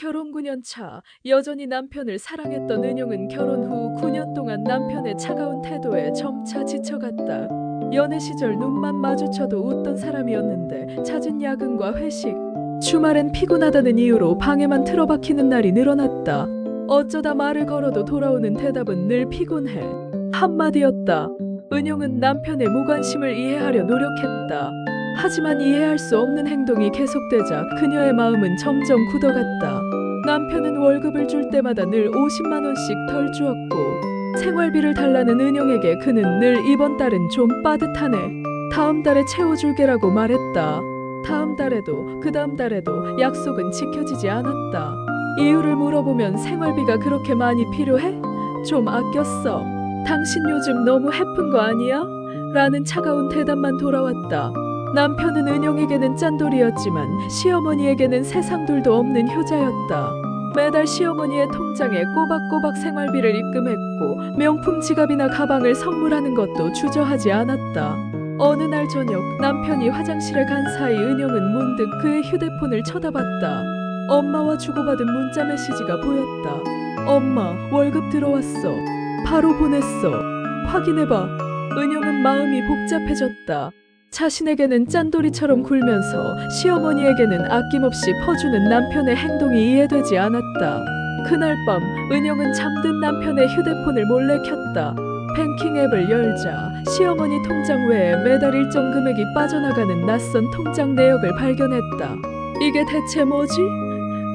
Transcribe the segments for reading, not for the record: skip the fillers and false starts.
결혼 9년 차, 여전히 남편을 사랑했던 은영은 결혼 후 9년 동안 남편의 차가운 태도에 점차 지쳐갔다. 연애 시절 눈만 마주쳐도 웃던 사람이었는데 잦은 야근과 회식, 주말엔 피곤하다는 이유로 방에만 틀어박히는 날이 늘어났다. 어쩌다 말을 걸어도 돌아오는 대답은 늘 피곤해. 한마디였다. 은영은 남편의 무관심을 이해하려 노력했다. 하지만 이해할 수 없는 행동이 계속되자 그녀의 마음은 점점 굳어갔다. 남편은 월급을 줄 때마다 늘 50만 원씩 덜 주었고 생활비를 달라는 은영에게 그는 늘 이번 달은 좀 빠듯하네. 다음 달에 채워줄게라고 말했다. 다음 달에도 그 다음 달에도 약속은 지켜지지 않았다. 이유를 물어보면 생활비가 그렇게 많이 필요해? 좀 아꼈어. 당신 요즘 너무 해픈 거 아니야? 라는 차가운 대답만 돌아왔다. 남편은 은영에게는 짠돌이었지만 시어머니에게는 세상둘도 없는 효자였다. 매달 시어머니의 통장에 꼬박꼬박 생활비를 입금했고 명품 지갑이나 가방을 선물하는 것도 주저하지 않았다. 어느 날 저녁 남편이 화장실에 간 사이 은영은 문득 그의 휴대폰을 쳐다봤다. 엄마와 주고받은 문자 메시지가 보였다. 엄마, 월급 들어왔어. 바로 보냈어. 확인해봐. 은영은 마음이 복잡해졌다. 자신에게는 짠돌이처럼 굴면서 시어머니에게는 아낌없이 퍼주는 남편의 행동이 이해되지 않았다. 그날 밤 은영은 잠든 남편의 휴대폰을 몰래 켰다. 뱅킹 앱을 열자 시어머니 통장 외에 매달 일정 금액이 빠져나가는 낯선 통장 내역을 발견했다. 이게 대체 뭐지?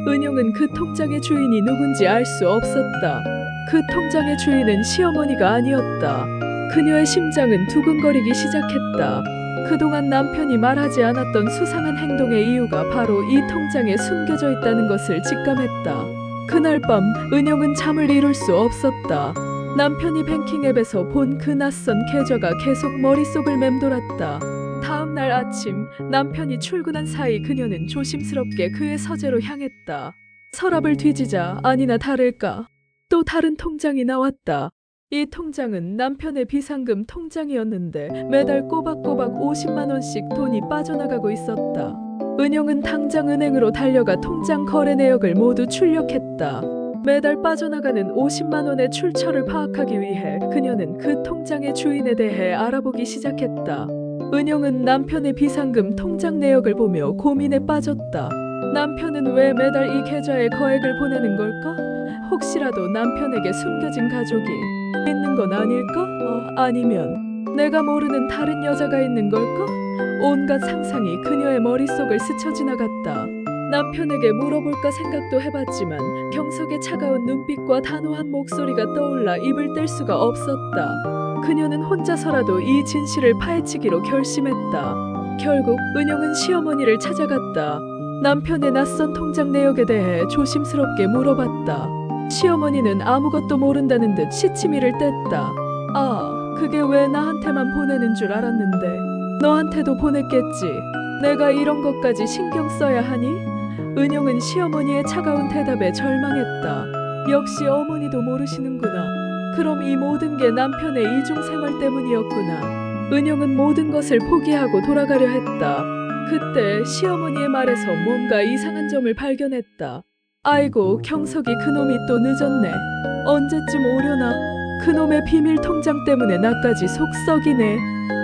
은영은 그 통장의 주인이 누군지 알 수 없었다. 그 통장의 주인은 시어머니가 아니었다. 그녀의 심장은 두근거리기 시작했다. 그동안 남편이 말하지 않았던 수상한 행동의 이유가 바로 이 통장에 숨겨져 있다는 것을 직감했다. 그날 밤 은영은 잠을 이룰 수 없었다. 남편이 뱅킹 앱에서 본 그 낯선 계좌가 계속 머릿속을 맴돌았다. 다음 날 아침 남편이 출근한 사이 그녀는 조심스럽게 그의 서재로 향했다. 서랍을 뒤지자 아니나 다를까 또 다른 통장이 나왔다. 이 통장은 남편의 비상금 통장이었는데 매달 꼬박꼬박 50만 원씩 돈이 빠져나가고 있었다. 은영은 당장 은행으로 달려가 통장 거래 내역을 모두 출력했다. 매달 빠져나가는 50만 원의 출처를 파악하기 위해 그녀는 그 통장의 주인에 대해 알아보기 시작했다. 은영은 남편의 비상금 통장 내역을 보며 고민에 빠졌다. 남편은 왜 매달 이 계좌에 거액을 보내는 걸까? 혹시라도 남편에게 숨겨진 가족이 있는 건 아닐까? 아니면 내가 모르는 다른 여자가 있는 걸까? 온갖 상상이 그녀의 머릿속을 스쳐 지나갔다. 남편에게 물어볼까 생각도 해봤지만 경석의 차가운 눈빛과 단호한 목소리가 떠올라 입을 뗄 수가 없었다. 그녀는 혼자서라도 이 진실을 파헤치기로 결심했다. 결국 은영은 시어머니를 찾아갔다. 남편의 낯선 통장 내역에 대해 조심스럽게 물어봤다. 시어머니는 아무것도 모른다는 듯 시치미를 뗐다. 아, 그게 왜 나한테만 보내는 줄 알았는데 너한테도 보냈겠지. 내가 이런 것까지 신경 써야 하니? 은영은 시어머니의 차가운 대답에 절망했다. 역시 어머니도 모르시는구나. 그럼 이 모든 게 남편의 이중생활 때문이었구나. 은영은 모든 것을 포기하고 돌아가려 했다. 그때 시어머니의 말에서 뭔가 이상한 점을 발견했다. 아이고, 경석이 그놈이 또 늦었네. 언제쯤 오려나? 그놈의 비밀 통장 때문에 나까지 속 썩이네.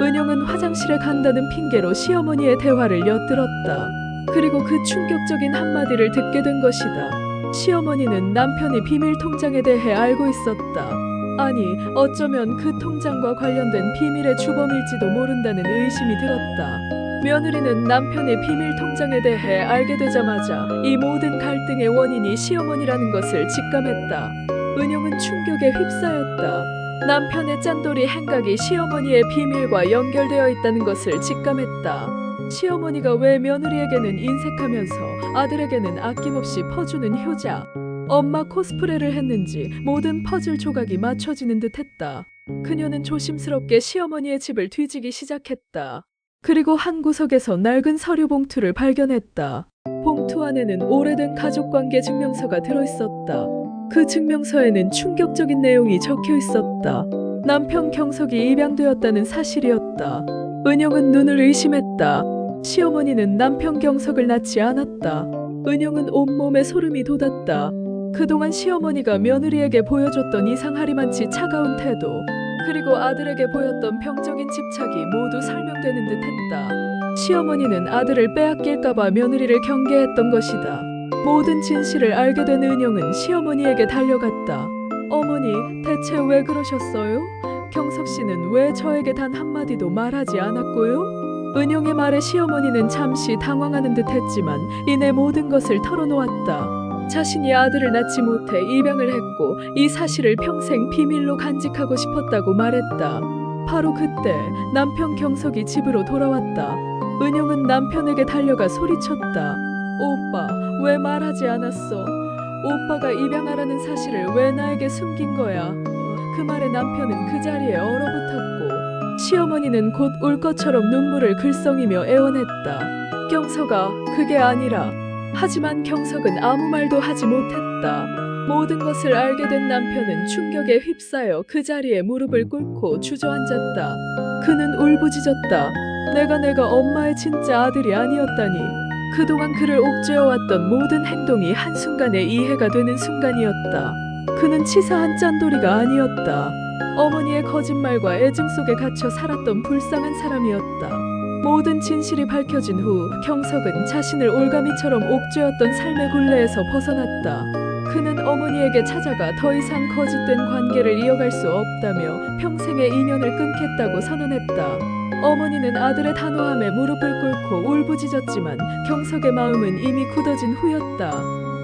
은영은 화장실에 간다는 핑계로 시어머니의 대화를 엿들었다. 그리고 그 충격적인 한마디를 듣게 된 것이다. 시어머니는 남편이 비밀 통장에 대해 알고 있었다. 아니, 어쩌면 그 통장과 관련된 비밀의 주범일지도 모른다는 의심이 들었다. 며느리는 남편의 비밀 통장에 대해 알게 되자마자 이 모든 갈등의 원인이 시어머니라는 것을 직감했다. 은영은 충격에 휩싸였다. 남편의 짠돌이 행각이 시어머니의 비밀과 연결되어 있다는 것을 직감했다. 시어머니가 왜 며느리에게는 인색하면서 아들에게는 아낌없이 퍼주는 효자, 엄마 코스프레를 했는지 모든 퍼즐 조각이 맞춰지는 듯했다. 그녀는 조심스럽게 시어머니의 집을 뒤지기 시작했다. 그리고 한 구석에서 낡은 서류 봉투를 발견했다. 봉투 안에는 오래된 가족관계 증명서가 들어있었다. 그 증명서에는 충격적인 내용이 적혀 있었다. 남편 경석이 입양되었다는 사실이었다. 은영은 눈을 의심했다. 시어머니는 남편 경석을 낳지 않았다. 은영은 온몸에 소름이 돋았다. 그동안 시어머니가 며느리에게 보여줬던 이상하리만치 차가운 태도, 그리고 아들에게 보였던 병적인 집착이 모두 설명되는 듯했다. 시어머니는 아들을 빼앗길까봐 며느리를 경계했던 것이다. 모든 진실을 알게 된 은영은 시어머니에게 달려갔다. 어머니, 대체 왜 그러셨어요? 경석 씨는 왜 저에게 단 한마디도 말하지 않았고요? 은영의 말에 시어머니는 잠시 당황하는 듯했지만 이내 모든 것을 털어놓았다. 자신이 아들을 낳지 못해 입양을 했고 이 사실을 평생 비밀로 간직하고 싶었다고 말했다. 바로 그때 남편 경석이 집으로 돌아왔다. 은영은 남편에게 달려가 소리쳤다. 오빠, 왜 말하지 않았어? 오빠가 입양하라는 사실을 왜 나에게 숨긴 거야? 그 말에 남편은 그 자리에 얼어붙었고 시어머니는 곧 울 것처럼 눈물을 글썽이며 애원했다. 경석아, 그게 아니라. 하지만 경석은 아무 말도 하지 못했다. 모든 것을 알게 된 남편은 충격에 휩싸여 그 자리에 무릎을 꿇고 주저앉았다. 그는 울부짖었다. 내가 엄마의 진짜 아들이 아니었다니. 그동안 그를 옥죄어왔던 모든 행동이 한순간에 이해가 되는 순간이었다. 그는 치사한 짠돌이가 아니었다. 어머니의 거짓말과 애증 속에 갇혀 살았던 불쌍한 사람이었다. 모든 진실이 밝혀진 후 경석은 자신을 올가미처럼 옥죄었던 삶의 굴레에서 벗어났다. 그는 어머니에게 찾아가 더 이상 거짓된 관계를 이어갈 수 없다며 평생의 인연을 끊겠다고 선언했다. 어머니는 아들의 단호함에 무릎을 꿇고 울부짖었지만 경석의 마음은 이미 굳어진 후였다.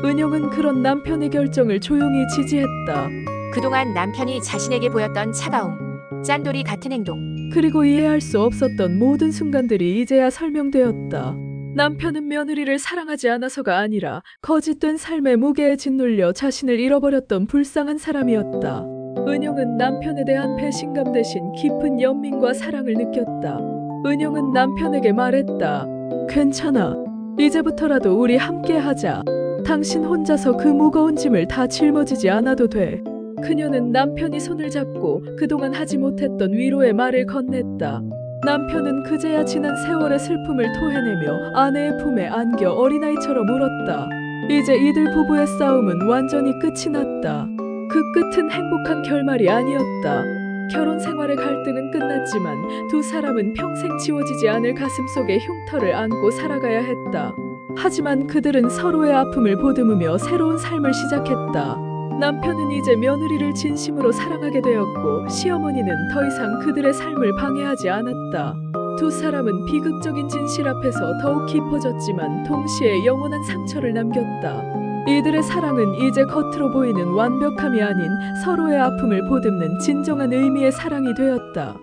은영은 그런 남편의 결정을 조용히 지지했다. 그동안 남편이 자신에게 보였던 차가움, 짠돌이 같은 행동, 그리고 이해할 수 없었던 모든 순간들이 이제야 설명되었다. 남편은 며느리를 사랑하지 않아서가 아니라 거짓된 삶의 무게에 짓눌려 자신을 잃어버렸던 불쌍한 사람이었다. 은영은 남편에 대한 배신감 대신 깊은 연민과 사랑을 느꼈다. 은영은 남편에게 말했다. 괜찮아. 이제부터라도 우리 함께 하자. 당신 혼자서 그 무거운 짐을 다 짊어지지 않아도 돼. 그녀는 남편이 손을 잡고 그동안 하지 못했던 위로의 말을 건넸다. 남편은 그제야 지난 세월의 슬픔을 토해내며 아내의 품에 안겨 어린아이처럼 울었다. 이제 이들 부부의 싸움은 완전히 끝이 났다. 그 끝은 행복한 결말이 아니었다. 결혼 생활의 갈등은 끝났지만 두 사람은 평생 지워지지 않을 가슴속에 흉터를 안고 살아가야 했다. 하지만 그들은 서로의 아픔을 보듬으며 새로운 삶을 시작했다. 남편은 이제 며느리를 진심으로 사랑하게 되었고 시어머니는 더 이상 그들의 삶을 방해하지 않았다. 두 사람은 비극적인 진실 앞에서 더욱 깊어졌지만 동시에 영원한 상처를 남겼다. 이들의 사랑은 이제 겉으로 보이는 완벽함이 아닌 서로의 아픔을 보듬는 진정한 의미의 사랑이 되었다.